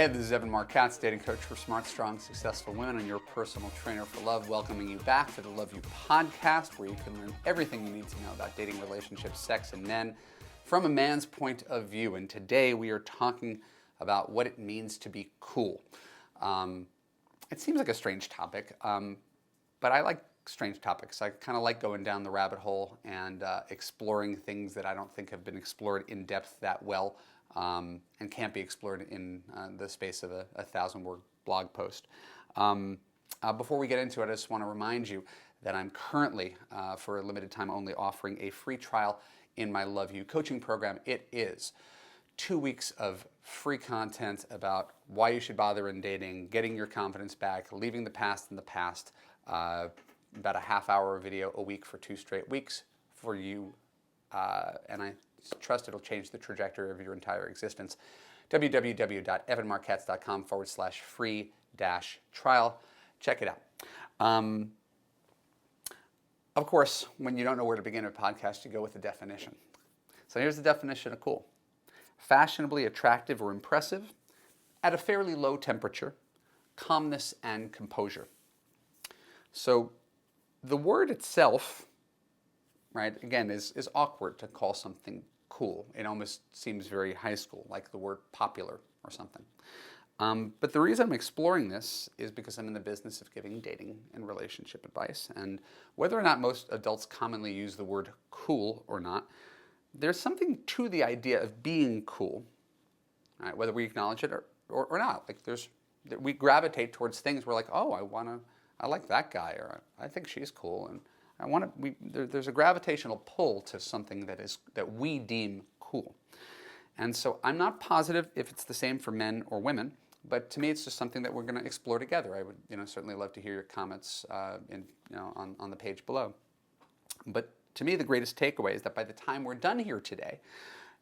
Hey, this is Marc, Katz, dating coach for smart, strong, successful women and your personal trainer for love, welcoming you back to the Love You podcast, where you can learn everything you need to know about dating, relationships, sex, and men from a man's point of view. And today we are talking about what it means to be cool. It seems like a strange topic, but I like strange topics. I kind of like going down the rabbit hole and exploring things that I don't think have been explored in depth that well. And can't be explored in the space of a 1,000-word blog post. Before we get into it, I just want to remind you that I'm currently, for a limited time only, offering a free trial in my Love You coaching program. It is 2 weeks of free content about why you should bother in dating, getting your confidence back, leaving the past in the past, about a half-hour video a week for 2 straight weeks for you, and I trust it'll change the trajectory of your entire existence. www.evanmarquetz.com/free-trial. Check it out. Of course, when you don't know where to begin a podcast, you go with the definition. So here's the definition of cool. Fashionably attractive or impressive, at a fairly low temperature, calmness and composure. So the word itself, right, again, is awkward to call something cool. It almost seems very high school, like the word popular or something. But the reason I'm exploring this is because I'm in the business of giving dating and relationship advice. And whether or not most adults commonly use the word cool or not, there's something to the idea of being cool, right? Whether we acknowledge it or not. Like we gravitate towards things. We're like, oh, I like that guy, or I think she's cool, and there's a gravitational pull to something that we deem cool. And so I'm not positive if it's the same for men or women, but to me it's just something that we're going to explore together. I would certainly love to hear your comments on the page below. But to me the greatest takeaway is that by the time we're done here today,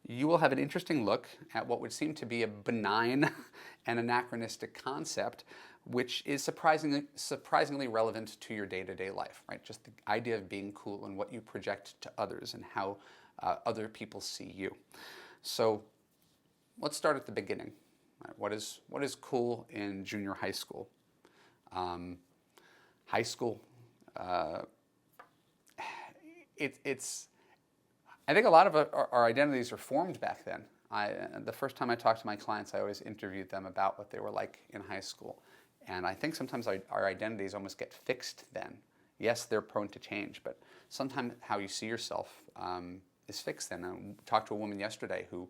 you will have an interesting look at what would seem to be a benign and anachronistic concept, which is surprisingly relevant to your day-to-day life, right? Just the idea of being cool and what you project to others and how other people see you. So let's start at the beginning. Right? What is cool in junior high school? High school, it's. I think a lot of our identities are formed back then. The first time I talked to my clients, I always interviewed them about what they were like in high school. And I think sometimes our identities almost get fixed then. Yes, they're prone to change, but sometimes how you see yourself is fixed then. I talked to a woman yesterday who,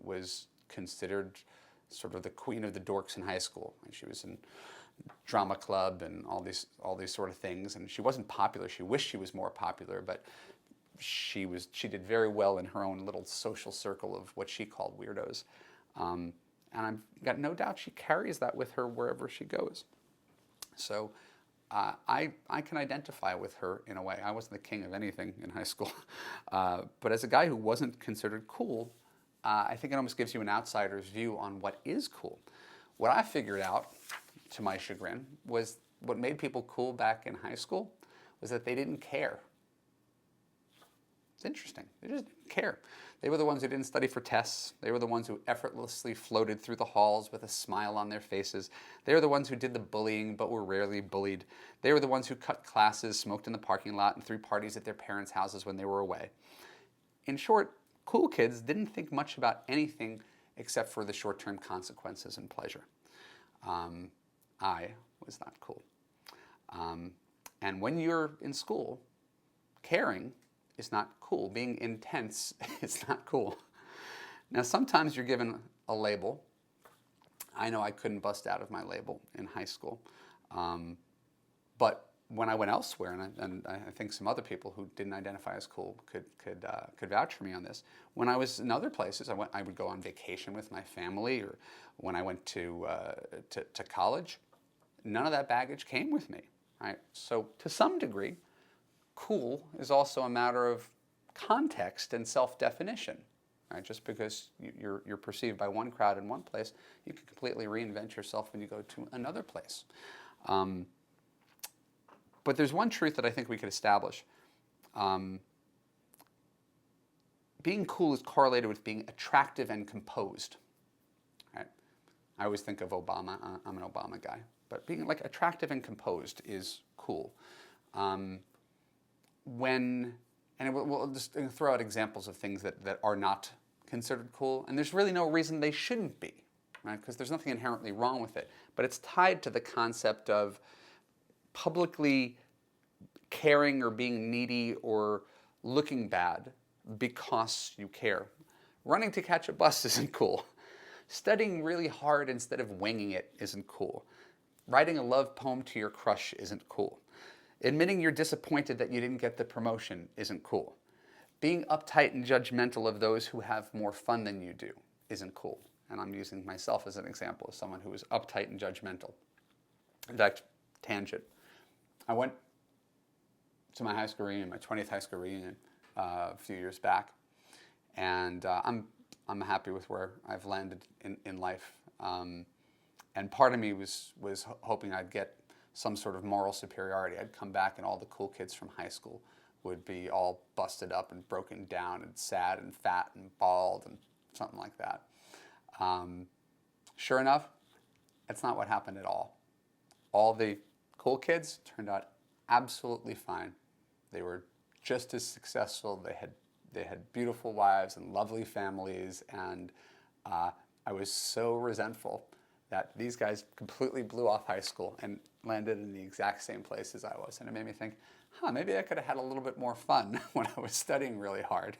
was considered sort of the queen of the dorks in high school. And she was in drama club and all these sort of things. And she wasn't popular. She wished she was more popular, but she did very well in her own little social circle of what she called weirdos. And I've got no doubt she carries that with her wherever she goes. So I can identify with her in a way. I wasn't the king of anything in high school. But as a guy who wasn't considered cool, I think it almost gives you an outsider's view on what is cool. What I figured out, to my chagrin, was what made people cool back in high school was that they didn't care. It's interesting. They just didn't care. They were the ones who didn't study for tests. They were the ones who effortlessly floated through the halls with a smile on their faces. They were the ones who did the bullying but were rarely bullied. They were the ones who cut classes, smoked in the parking lot, and threw parties at their parents' houses when they were away. In short, cool kids didn't think much about anything except for the short-term consequences and pleasure. I was not cool. And when you're in school, caring is not cool. Being intense is not cool. Now, sometimes you're given a label. I know I couldn't bust out of my label in high school. But when I went elsewhere, and I think some other people who didn't identify as cool could vouch for me on this. When I was in other places, I would go on vacation with my family, or when I went to college, none of that baggage came with me. Right? So to some degree, cool is also a matter of context and self-definition. Right? Just because you're perceived by one crowd in one place, you can completely reinvent yourself when you go to another place. But there's one truth that I think we could establish. Being cool is correlated with being attractive and composed. Right? I always think of Obama. I'm an Obama guy. But being like attractive and composed is cool. We'll just throw out examples of things that are not considered cool, and there's really no reason they shouldn't be, right? Because there's nothing inherently wrong with it. But it's tied to the concept of publicly caring or being needy or looking bad because you care. Running to catch a bus isn't cool. Studying really hard instead of winging it isn't cool. Writing a love poem to your crush isn't cool. Admitting you're disappointed that you didn't get the promotion isn't cool. Being uptight and judgmental of those who have more fun than you do isn't cool. And I'm using myself as an example of someone who is uptight and judgmental. In fact, tangent. I went to my high school reunion, my 20th high school reunion, a few years back, and I'm happy with where I've landed in life. And part of me was hoping I'd get some sort of moral superiority. I'd come back and all the cool kids from high school would be all busted up and broken down and sad and fat and bald and something like that. Sure enough, that's not what happened at all. All the cool kids turned out absolutely fine. They were just as successful. They had beautiful wives and lovely families, and I was so resentful that these guys completely blew off high school and landed in the exact same place as I was. And it made me think, maybe I could have had a little bit more fun when I was studying really hard.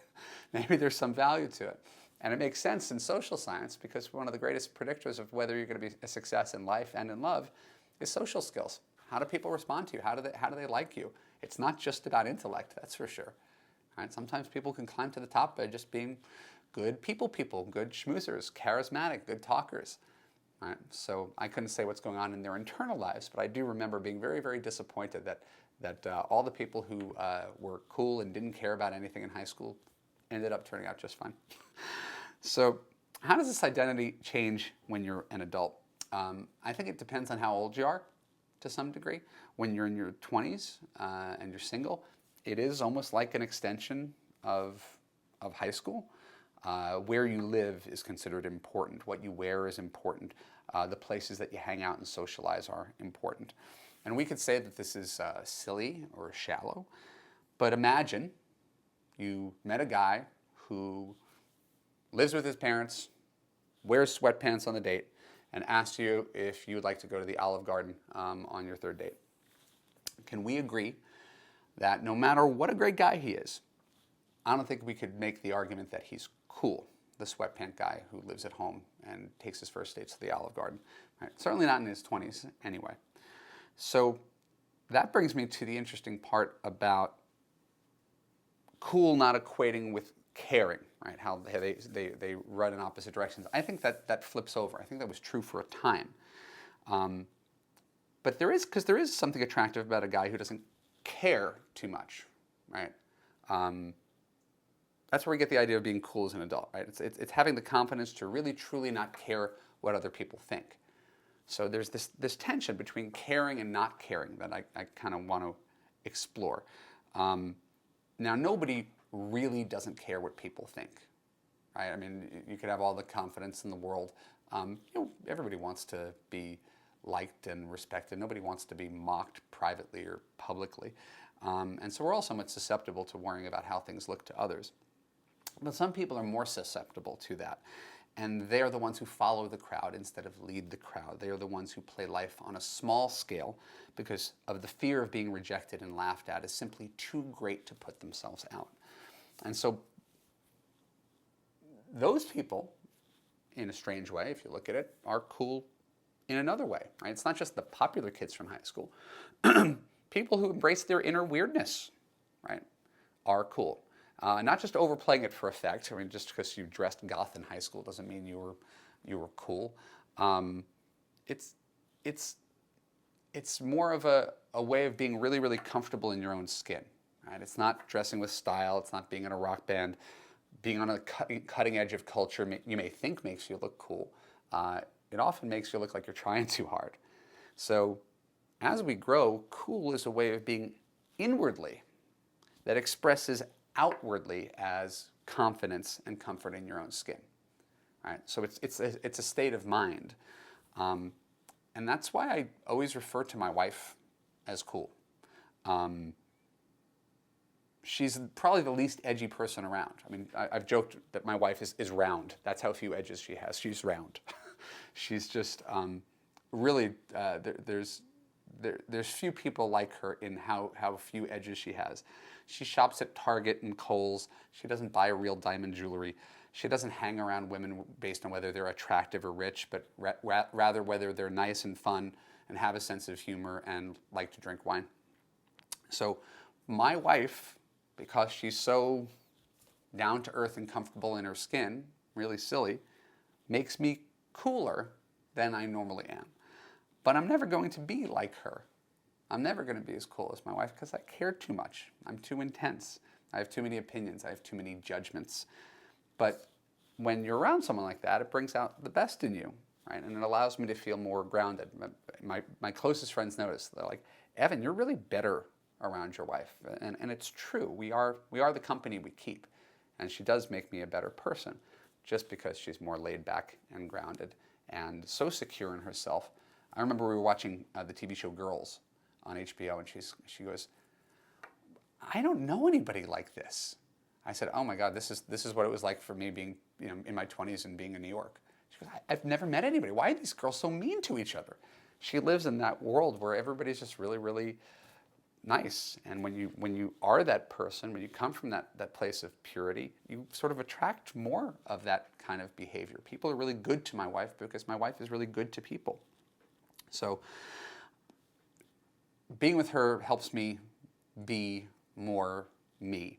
Maybe there's some value to it. And it makes sense in social science because one of the greatest predictors of whether you're going to be a success in life and in love is social skills. How do people respond to you? How do they like you? It's not just about intellect, that's for sure. Right? Sometimes people can climb to the top by just being good people, good schmoozers, charismatic, good talkers. Right? So I couldn't say what's going on in their internal lives, but I do remember being very, very disappointed that all the people who were cool and didn't care about anything in high school ended up turning out just fine. So how does this identity change when you're an adult? I think it depends on how old you are to some degree. When you're in your 20s and you're single, it is almost like an extension of high school. Where you live is considered important. What you wear is important. The places that you hang out and socialize are important. And we could say that this is silly or shallow, but imagine you met a guy who lives with his parents, wears sweatpants on the date, and asks you if you would like to go to the Olive Garden on your third date. Can we agree that no matter what a great guy he is, I don't think we could make the argument that he's cool, the sweatpant guy who lives at home and takes his first dates to the Olive Garden. Right? Certainly not in his 20s anyway. So that brings me to the interesting part about cool not equating with caring, right? How they run in opposite directions. I think that flips over. I think that was true for a time. But there is something attractive about a guy who doesn't care too much, right? That's where we get the idea of being cool as an adult, right? It's having the confidence to really, truly not care what other people think. So there's this tension between caring and not caring that I kind of want to explore. Now, nobody really doesn't care what people think, right? I mean, you could have all the confidence in the world. Everybody wants to be liked and respected. Nobody wants to be mocked privately or publicly. And so we're all somewhat susceptible to worrying about how things look to others. But some people are more susceptible to that. And they are the ones who follow the crowd instead of lead the crowd. They are the ones who play life on a small scale because of the fear of being rejected and laughed at is simply too great to put themselves out. And so those people, in a strange way, if you look at it, are cool in another way. Right? It's not just the popular kids from high school. People who embrace their inner weirdness, right, are cool. Not just overplaying it for effect. I mean, just because you dressed goth in high school doesn't mean you were cool. It's more of a way of being really, really comfortable in your own skin. Right? It's not dressing with style. It's not being in a rock band. Being on a cutting edge of culture you may think makes you look cool. It often makes you look like you're trying too hard. So as we grow, cool is a way of being inwardly that expresses outwardly as confidence and comfort in your own skin. Right? So it's a state of mind. And that's why I always refer to my wife as cool. She's probably the least edgy person around. I mean, I've joked that my wife is round. That's how few edges she has. She's round. She's just really, there's few people like her in how few edges she has. She shops at Target and Kohl's. She doesn't buy real diamond jewelry. She doesn't hang around women based on whether they're attractive or rich, but rather whether they're nice and fun and have a sense of humor and like to drink wine. So my wife, because she's so down to earth and comfortable in her skin, really silly, makes me cooler than I normally am. But I'm never going to be like her. I'm never going to be as cool as my wife because I care too much. I'm too intense. I have too many opinions. I have too many judgments. But when you're around someone like that, it brings out the best in you, right? And it allows me to feel more grounded. My closest friends notice. They're like, Evan, you're really better around your wife. And it's true. We are the company we keep. And she does make me a better person just because she's more laid back and grounded and so secure in herself. I remember we were watching the TV show Girls on HBO, and she goes, I don't know anybody like this. I said, oh my God, this is what it was like for me being in my 20s and being in New York. She goes, I've never met anybody. Why are these girls so mean to each other? She lives in that world where everybody's just really, really nice. And when you are that person, when you come from that place of purity, you sort of attract more of that kind of behavior. People are really good to my wife because my wife is really good to people. So being with her helps me be more me.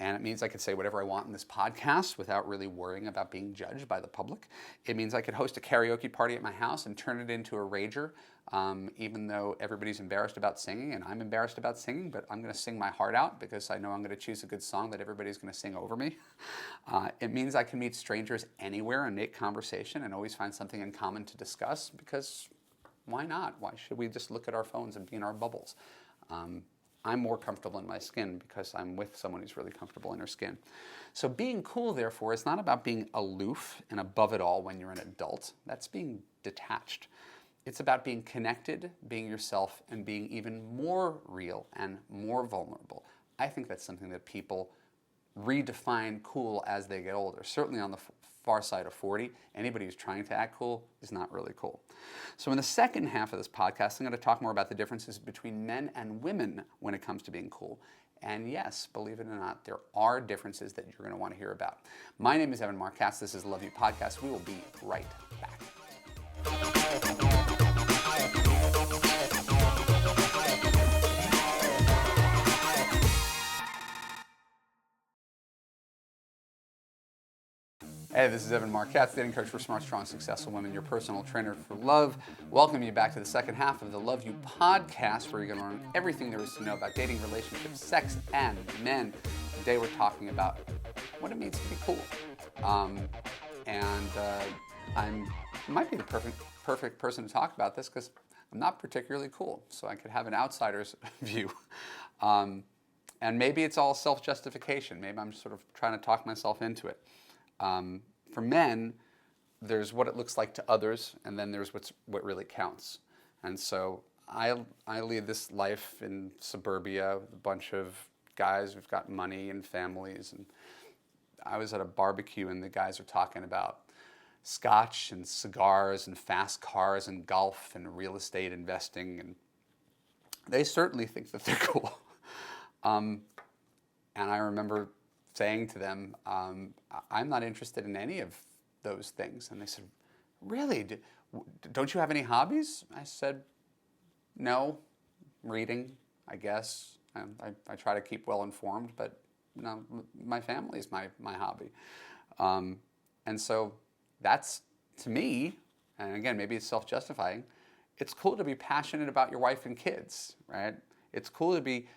And it means I could say whatever I want in this podcast without really worrying about being judged by the public. It means I could host a karaoke party at my house and turn it into a rager, even though everybody's embarrassed about singing and I'm embarrassed about singing, but I'm going to sing my heart out because I know I'm going to choose a good song that everybody's going to sing over me. It means I can meet strangers anywhere and make conversation and always find something in common to discuss because why not? Why should we just look at our phones and be in our bubbles? I'm more comfortable in my skin because I'm with someone who's really comfortable in her skin. So being cool, therefore, is not about being aloof and above it all when you're an adult. That's being detached. It's about being connected, being yourself, and being even more real and more vulnerable. I think that's something that people redefine cool as they get older. Certainly on the far side of 40, anybody who's trying to act cool is not really cool. So in the second half of this podcast, I'm going to talk more about the differences between men and women when it comes to being cool. And yes, believe it or not, there are differences that you're going to want to hear about. My name is Marc. This is the Love You Podcast. We will be right back. Hey, this is Marc, Katz, dating coach for smart, strong, successful women, your personal trainer for love. Welcome you back to the second half of the Love You Podcast, where you're going to learn everything there is to know about dating, relationships, sex, and men. Today we're talking about what it means to be cool. I might be the perfect person to talk about this because I'm not particularly cool, so I could have an outsider's view. And maybe it's all self-justification. Maybe I'm sort of trying to talk myself into it. For men, there's what it looks like to others, and then there's what really counts. And so I lead this life in suburbia with a bunch of guys who've got money and families. And I was at a barbecue, and the guys are talking about scotch and cigars and fast cars and golf and real estate investing, and they certainly think that they're cool. And I remember saying to them, I'm not interested in any of those things. And they said, really? Don't you have any hobbies? I said, no, reading, I guess. I try to keep well informed, but no, my family is my hobby. And so that's, to me, and again, maybe it's self-justifying, it's cool to be passionate about your wife and kids, right? It's cool to be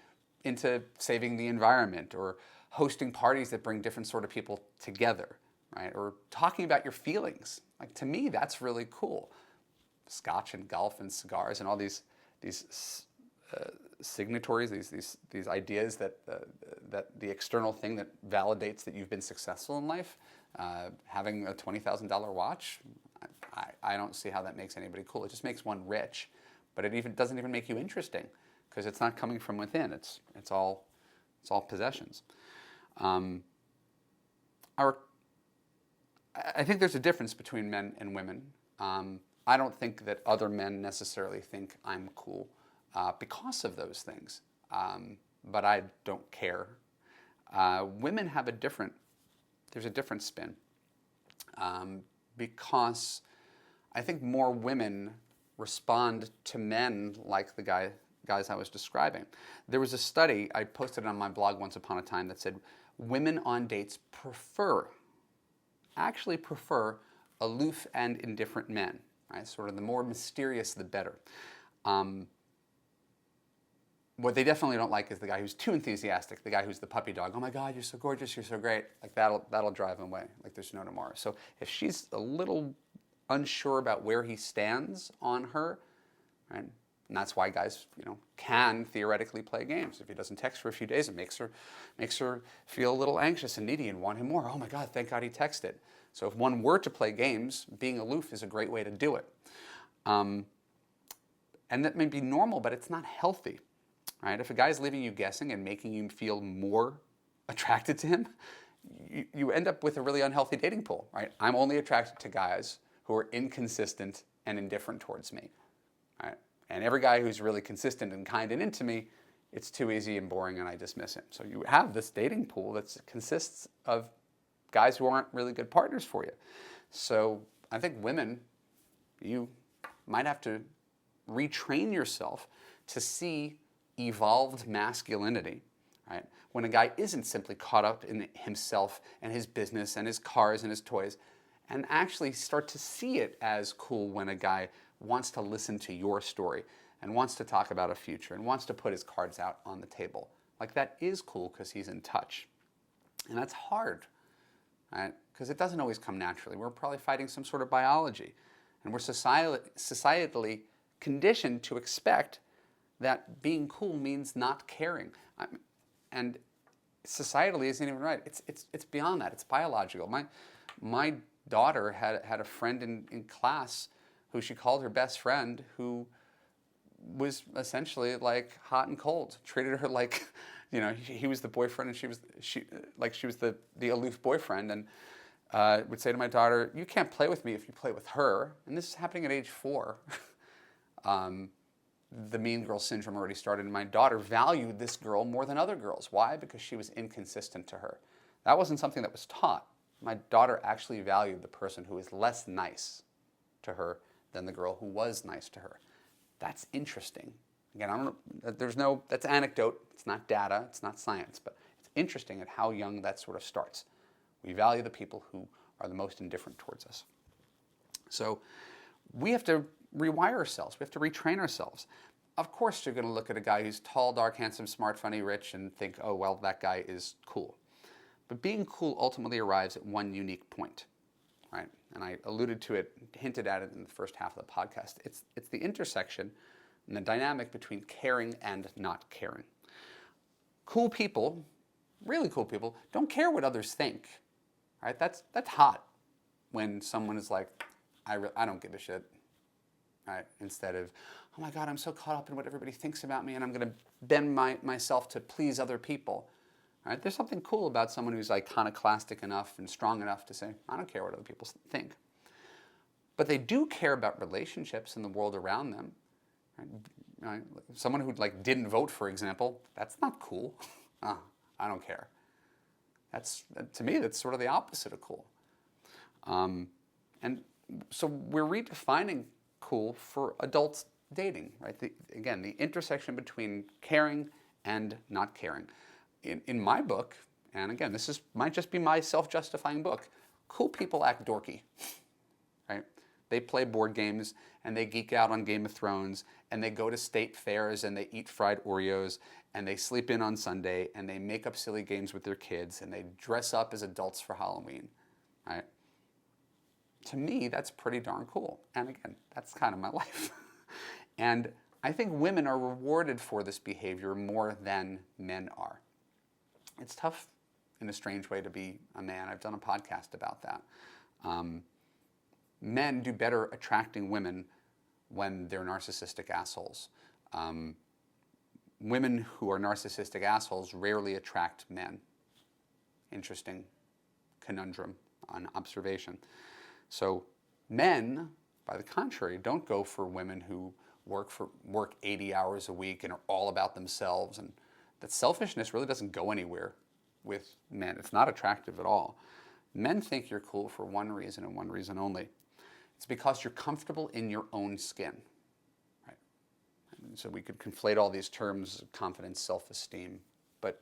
into saving the environment or hosting parties that bring different sort of people together, right? Or talking about your feelings. Like, to me, that's really cool. Scotch and golf and cigars and all these signatories, these ideas that the external thing that validates that you've been successful in life, having a $20,000 watch, I don't see how that makes anybody cool. It just makes one rich, but it doesn't even make you interesting because it's not coming from within. It's all possessions. I think there's a difference between men and women. I don't think that other men necessarily think I'm cool because of those things, but I don't care. Women have there's a different spin because I think more women respond to men like the guys I was describing. There was a study, I posted it on my blog once upon a time, that said women on dates actually prefer aloof and indifferent men, right? Sort of the more mysterious, the better. What they definitely don't like is the guy who's too enthusiastic, the guy who's the puppy dog. Oh my God, you're so gorgeous, you're so great. Like that'll drive him away, like there's no tomorrow. So if she's a little unsure about where he stands on her, right? And that's why guys, can theoretically play games. If he doesn't text for a few days, it makes her feel a little anxious and needy and want him more. Oh my God, thank God he texted. So if one were to play games, being aloof is a great way to do it. And that may be normal, but it's not healthy, right? If a guy's leaving you guessing and making you feel more attracted to him, you end up with a really unhealthy dating pool, right? I'm only attracted to guys who are inconsistent and indifferent towards me, right? And every guy who's really consistent and kind and into me, it's too easy and boring and I dismiss him. So you have this dating pool that consists of guys who aren't really good partners for you. So I think women, you might have to retrain yourself to see evolved masculinity, right? When a guy isn't simply caught up in himself and his business and his cars and his toys, and actually start to see it as cool when a guy wants to listen to your story and wants to talk about a future and wants to put his cards out on the table. Like that is cool because he's in touch. And that's hard, right? Because it doesn't always come naturally. We're probably fighting some sort of biology. And we're societally conditioned to expect that being cool means not caring. And societally isn't even right. It's beyond that. It's biological. My daughter had a friend in class who she called her best friend, who was essentially like hot and cold, treated her like, he was the boyfriend and she was the aloof boyfriend, and would say to my daughter, "You can't play with me if you play with her." And this is happening at age 4. The mean girl syndrome already started, and my daughter valued this girl more than other girls. Why? Because she was inconsistent to her. That wasn't something that was taught. My daughter actually valued the person who was less nice to her than the girl who was nice to her. That's interesting. Again, that's anecdote. It's not data. It's not science. But it's interesting at how young that sort of starts. We value the people who are the most indifferent towards us. So we have to rewire ourselves. We have to retrain ourselves. Of course, you're going to look at a guy who's tall, dark, handsome, smart, funny, rich, and think, oh, well, that guy is cool. But being cool ultimately arrives at one unique point, right? And I alluded to it, hinted at it in the first half of the podcast. It's the intersection and the dynamic between caring and not caring. Cool people, really cool people, don't care what others think, right? That's hot when someone is like, I don't give a shit, right? Instead of, oh my God, I'm so caught up in what everybody thinks about me and I'm going to bend myself to please other people. Right? There's something cool about someone who's iconoclastic enough and strong enough to say, I don't care what other people think. But they do care about relationships in the world around them. Right? Someone who didn't vote, for example, that's not cool. I don't care. To me, that's sort of the opposite of cool. And so we're redefining cool for adults dating. Right? Again, the intersection between caring and not caring. In my book, and again, might just be my self-justifying book, cool people act dorky, right? They play board games, and they geek out on Game of Thrones, and they go to state fairs, and they eat fried Oreos, and they sleep in on Sunday, and they make up silly games with their kids, and they dress up as adults for Halloween, right? To me, that's pretty darn cool. And again, that's kind of my life. And I think women are rewarded for this behavior more than men are. It's tough in a strange way to be a man. I've done a podcast about that. men do better attracting women when they're narcissistic assholes. Women who are narcissistic assholes rarely attract men. Interesting conundrum on observation. So men, by the contrary, don't go for women who work 80 hours a week and are all about themselves. And that selfishness really doesn't go anywhere with men. It's not attractive at all. Men think you're cool for one reason and one reason only. It's because you're comfortable in your own skin. Right? And so we could conflate all these terms, confidence, self-esteem, but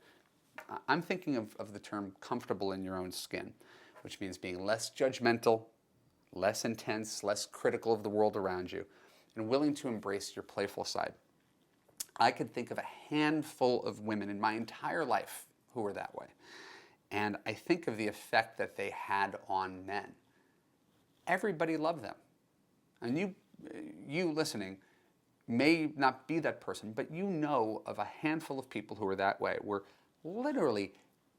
I'm thinking of the term comfortable in your own skin, which means being less judgmental, less intense, less critical of the world around you, and willing to embrace your playful side. I could think of a handful of women in my entire life who were that way. And I think of the effect that they had on men. Everybody loved them. And you listening may not be that person, but you know of a handful of people who are that way, where literally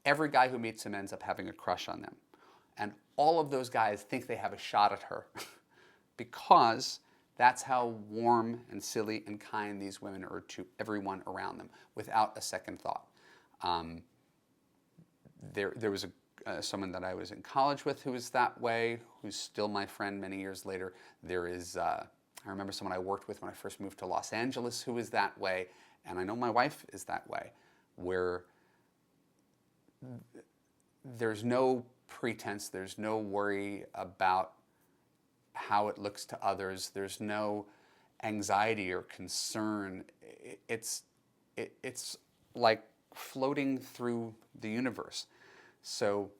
every guy who meets them ends up having a crush on them. And all of those guys think they have a shot at her because that's how warm and silly and kind these women are to everyone around them without a second thought. There was someone that I was in college with who was that way, who's still my friend many years later. There is, I remember someone I worked with when I first moved to Los Angeles who is that way, and I know my wife is that way, where there's no pretense, there's no worry about how it looks to others, there's no anxiety or concern. It's like floating through the universe. So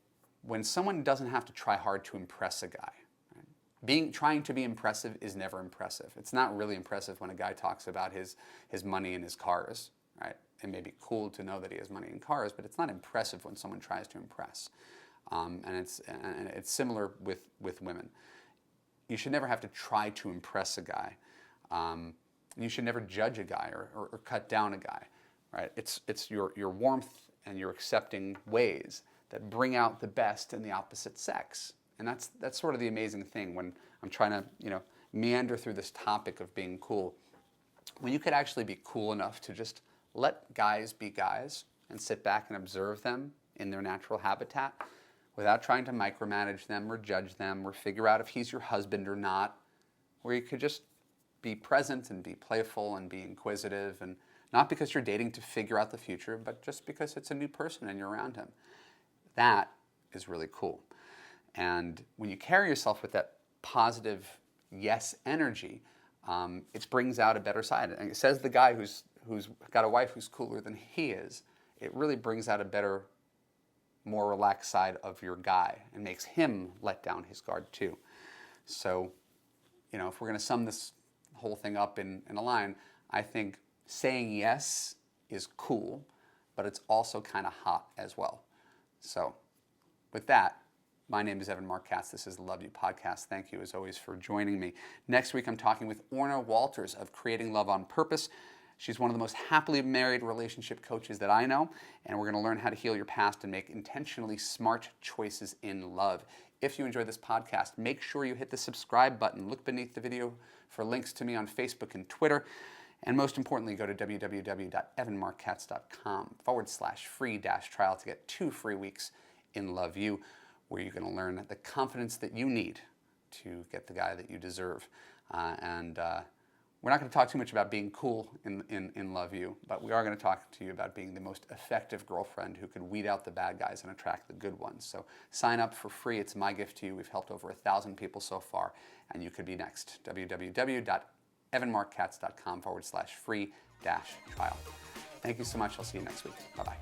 when someone doesn't have to try hard to impress a guy, right? Trying to be impressive is never impressive. It's not really impressive when a guy talks about his money and his cars, right? It may be cool to know that he has money and cars, but it's not impressive when someone tries to impress. And it's similar with women. You should never have to try to impress a guy. You should never judge a guy or cut down a guy, right? It's your warmth and your accepting ways that bring out the best in the opposite sex. And that's sort of the amazing thing when I'm trying to, meander through this topic of being cool. When you could actually be cool enough to just let guys be guys and sit back and observe them in their natural habitat without trying to micromanage them or judge them or figure out if he's your husband or not, where you could just be present and be playful and be inquisitive, and not because you're dating to figure out the future, but just because it's a new person and you're around him. That is really cool. And when you carry yourself with that positive yes energy, it brings out a better side. And it says the guy who's got a wife who's cooler than he is, it really brings out a better, more relaxed side of your guy and makes him let down his guard too. So, if we're going to sum this whole thing up in a line, I think saying yes is cool, but it's also kind of hot as well. So with that, my name is Marc Katz. This is the Love You Podcast. Thank you, as always, for joining me. Next week, I'm talking with Orna Walters of Creating Love on Purpose. She's one of the most happily married relationship coaches that I know, and we're going to learn how to heal your past and make intentionally smart choices in love. If you enjoyed this podcast, make sure you hit the subscribe button. Look beneath the video for links to me on Facebook and Twitter. And most importantly, go to www.evanmarckatz.com/free-trial to get 2 free weeks in Love You, where you're going to learn the confidence that you need to get the guy that you deserve. We're not going to talk too much about being cool in Love You, but we are going to talk to you about being the most effective girlfriend who can weed out the bad guys and attract the good ones. So sign up for free. It's my gift to you. We've helped over 1,000 people so far, and you could be next. www.evanmarckatz.com/free-trial. Thank you so much. I'll see you next week. Bye-bye.